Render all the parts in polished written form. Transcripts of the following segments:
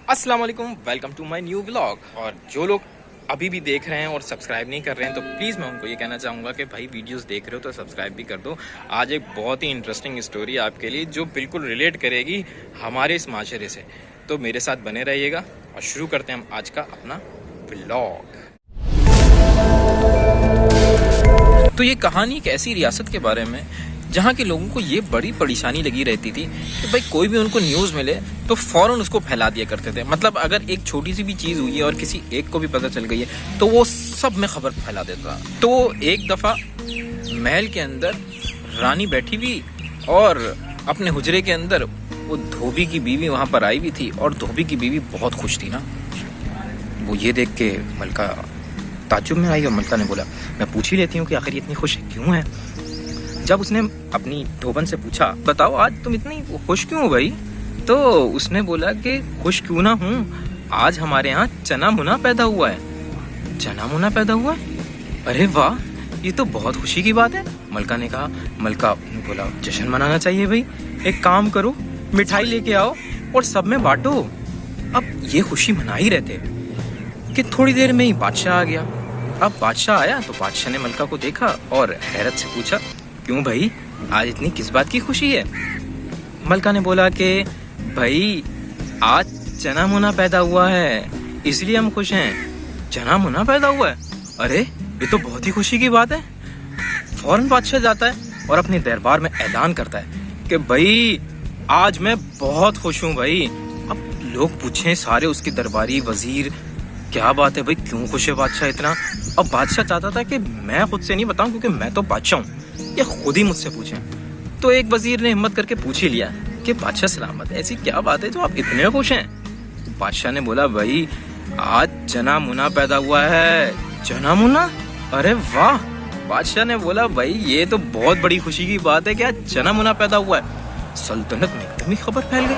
अस्सलाम वालेकुम, welcome to my new vlog. और जो लोग अभी भी देख रहे हैं और सब्सक्राइब नहीं कर रहे हैं तो प्लीज़ मैं उनको ये कहना चाहूँगा कि भाई वीडियोस देख रहे हो तो सब्सक्राइब भी कर दो। आज एक बहुत ही इंटरेस्टिंग स्टोरी आपके लिए जो बिल्कुल रिलेट करेगी हमारे इस माशरे से, तो मेरे साथ बने रहिएगा और शुरू करते हैं हम आज का अपना व्लॉग। तो ये कहानी एक ऐसी रियासत के बारे में जहाँ के लोगों को ये बड़ी परेशानी लगी रहती थी कि भाई कोई भी उनको न्यूज़ मिले तो फौरन उसको फैला दिया करते थे। मतलब अगर एक छोटी सी भी चीज़ हुई है और किसी एक को भी पता चल गई है तो वो सब में खबर फैला देता। तो एक दफ़ा महल के अंदर रानी बैठी हुई और अपने हुजरे के अंदर वो धोबी की बीवी वहाँ पर आई हुई थी और धोबी की बीवी बहुत खुश थी ना। वो ये देख के मलका ताज्जुब में आई और मलका ने बोला मैं पूछ ही लेती हूँ कि आखिर इतनी खुश क्यों है। जब उसने अपनी धोबन से पूछा बताओ आज तुम इतनी खुश क्यों हो भाई, तो उसने बोला कि खुश क्यों ना हूँ, आज हमारे यहाँ चना मुना पैदा हुआ है। चना मुना पैदा हुआ है? अरे वाह, ये तो बहुत खुशी की बात है। मलका ने कहा, मलका ने बोला जश्न मनाना चाहिए भाई, एक काम करो मिठाई लेके आओ और सब में बांटो। अब ये खुशी मना ही रहते कि थोड़ी देर में ही बादशाह आ गया। अब बादशाह आया तो बादशाह ने मलका को देखा और हैरत से पूछा क्यों भाई, आज इतनी किस बात की खुशी है। मलका ने बोला कि भाई आज चना मुना पैदा हुआ है इसलिए हम खुश हैं। चना मुना पैदा हुआ है? अरे ये तो बहुत ही खुशी की बात है। फौरन बादशाह जाता है और अपने दरबार में ऐलान करता है कि भाई आज मैं बहुत खुश हूँ भाई। अब लोग पूछें सारे उसके दरबारी वजीर क्या बात है भाई, क्यों खुश है बादशाह इतना। अब बादशाह चाहता था कि मैं खुद से नहीं बताऊं क्योंकि मैं तो बादशाह हूँ, ये खुद ही मुझसे पूछें। तो एक वजीर ने हिम्मत करके पूछ ही लिया कि बादशाह सलामत, ऐसी क्या बात है जो आप इतने खुश हैं। बादशाह ने बोला भाई आज चना मुना पैदा हुआ है। चना मुना? अरे वाह। बादशाह ने बोला भाई ये तो बहुत बड़ी खुशी की बात है कि आज चना मुना पैदा हुआ है। सल्तनत में एकदम ही खबर फैल गई।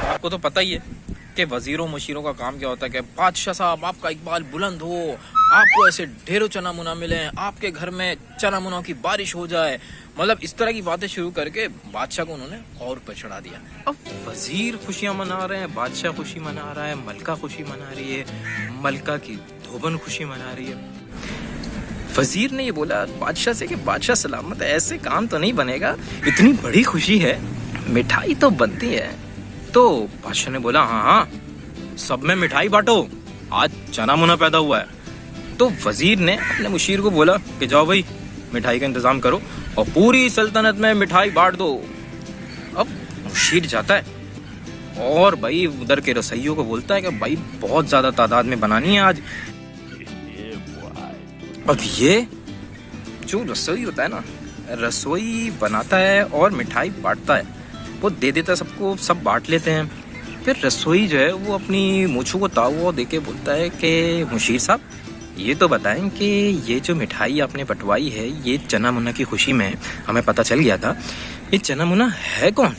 आपको तो पता ही है कि वजीरों मशीरों का काम क्या होता है कि बादशाह साहब आपका इकबाल बुलंद हो, आपको ऐसे ढेरों चना मुना मिले, आपके घर में चना मुना की बारिश हो जाए, मतलब इस तरह की बातें शुरू करके बादशाह को उन्होंने और ऊपर चढ़ा दिया। अब वजीर खुशियां मना रहे हैं, बादशाह खुशी मना रहा है, मलका खुशी मना रही है, मलका की धोबन खुशी मना रही है। वजीर ने ये बोला बादशाह से कि बादशाह सलामत, ऐसे काम तो नहीं बनेगा, इतनी बड़ी खुशी है मिठाई तो बनती है। तो बादशाह ने बोला हाँ हाँ सब में मिठाई बांटो, आज चना मुना पैदा हुआ है। तो वजीर ने अपने मुशीर को बोला कि जाओ भाई मिठाई का इंतजाम करो और पूरी सल्तनत में मिठाई बांट दो। अब मुशीर जाता है और भाई उधर के रसोइयों को बोलता है कि भाई बहुत ज्यादा तादाद में बनानी है आज। अब ये जो रसोई होता है ना, रसोई बनाता है और मिठाई बांटता है, वो दे देता है सबको, सब बांट लेते हैं। फिर रसोई जो है वो अपनी मूंछों को ताव दे के बोलता है कि मुशीर साहब ये तो बताएं कि ये जो मिठाई आपने बंटवाई है ये चना मुना की खुशी में हमें पता चल गया था, ये चना मुना है कौन।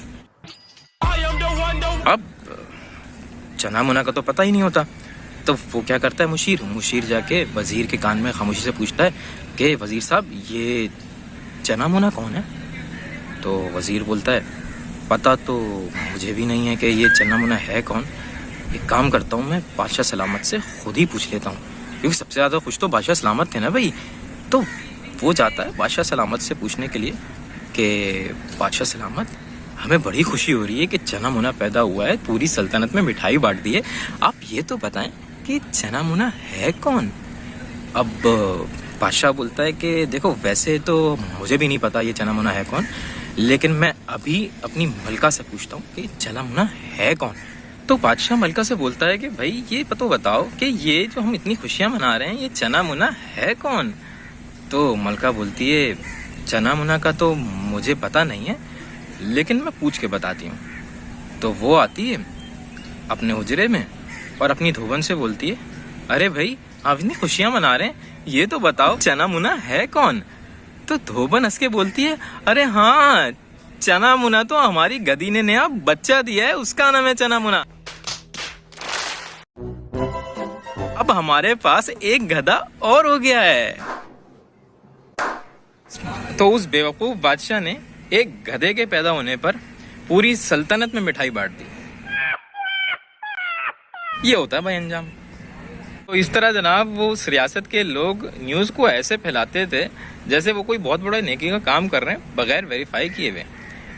अब चना मुना का तो पता ही नहीं होता, तो वो क्या करता है मुशीर जाके वजीर के कान में खामोशी से पूछता है कि वजीर साहब ये चना मुना कौन है। तो वजीर बोलता है पता तो मुझे भी नहीं है कि ये चना मुना है कौन, एक काम करता हूँ मैं बादशाह सलामत से खुद ही पूछ लेता हूँ, क्योंकि सबसे ज़्यादा खुश तो बादशाह सलामत थे ना भाई। तो वो जाता है बादशाह सलामत से पूछने के लिए कि बादशाह सलामत हमें बड़ी खुशी हो रही है कि चना मुना पैदा हुआ है, पूरी सल्तनत में मिठाई बांट दी है, आप ये तो बताएं कि चना मुना है कौन। अब बादशाह बोलता है कि देखो वैसे तो मुझे भी नहीं पता ये चना मुना है कौन, लेकिन मैं अभी अपनी मलका से पूछता हूँ कि चना मुना है कौन। तो बादशाह मलका से बोलता है कि भाई ये तो बताओ कि ये जो हम इतनी खुशियां मना रहे हैं ये चना मुना है कौन। तो मलका बोलती है चना मुना का तो मुझे पता नहीं है, लेकिन मैं पूछ के बताती हूँ। तो वो आती है अपने हुजरे में और अपनी धोबन से बोलती है अरे भाई आप इतनी खुशियां मना रहे हैं ये तो बताओ चना मुना है कौन। तो धोबन हंस के बोलती है अरे हाँ चना मुना तो हमारी गधी ने नया बच्चा दिया है, उसका नाम है चना मुना। अब हमारे पास एक गधा और हो गया है। तो उस बेवकूफ बादशाह ने एक गधे के पैदा होने पर पूरी सल्तनत में मिठाई बांट दी। ये होता है भाई अंजाम। तो इस तरह जनाब वो उस रियासत के लोग न्यूज को ऐसे फैलाते थे जैसे वो कोई बहुत बड़ा नेकी का काम कर रहे हैं बगैर वेरीफाई किए हुए।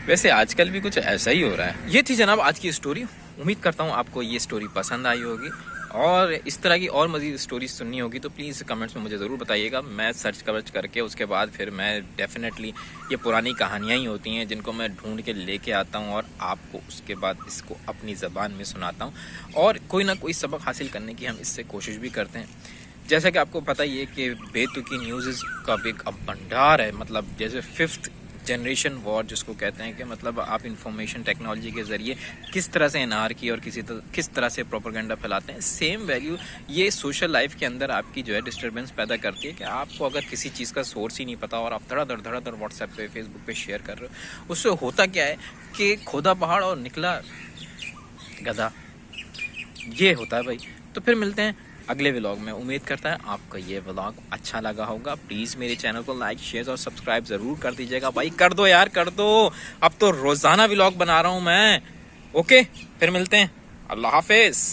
वैसे आजकल भी कुछ ऐसा ही हो रहा है। ये थी जनाब आज की स्टोरी। उम्मीद करता हूँ आपको ये स्टोरी पसंद आई होगी, और इस तरह की और मज़ीद स्टोरीज सुननी होगी तो प्लीज़ कमेंट्स में मुझे ज़रूर बताइएगा। मैं सर्च कवर्च करके उसके बाद फिर मैं डेफिनेटली, ये पुरानी कहानियाँ ही होती हैं जिनको मैं ढूंढ के लेके आता हूँ और आपको उसके बाद इसको अपनी ज़बान में सुनाता हूँ, और कोई ना कोई सबक हासिल करने की हम इससे कोशिश भी करते हैं। जैसा कि आपको पता ही है कि बेतुकी न्यूज़ का भी एक भंडार है, मतलब जैसे 5th जनरेशन वॉर जिसको कहते हैं, कि मतलब आप इंफॉर्मेशन टेक्नोलॉजी के ज़रिए किस तरह से एनआरकी और किस तरह से प्रोपेगेंडा फैलाते हैं। सेम वैल्यू ये सोशल लाइफ के अंदर आपकी जो है डिस्टर्बेंस पैदा करती है, कि आपको अगर किसी चीज़ का सोर्स ही नहीं पता और आप धड़ाधड़ व्हाट्सएप पे फेसबुक पे शेयर कर रहे हो, उससे होता क्या है कि खोदा पहाड़ और निकला गधा, ये होता है भाई। तो फिर मिलते हैं अगले व्लॉग में। उम्मीद करता है आपको ये व्लॉग अच्छा लगा होगा। प्लीज़ मेरे चैनल को लाइक शेयर और सब्सक्राइब ज़रूर कर दीजिएगा भाई, कर दो यार कर दो। अब तो रोज़ाना व्लॉग बना रहा हूँ मैं। ओके, फिर मिलते हैं। अल्लाह हाफिज़।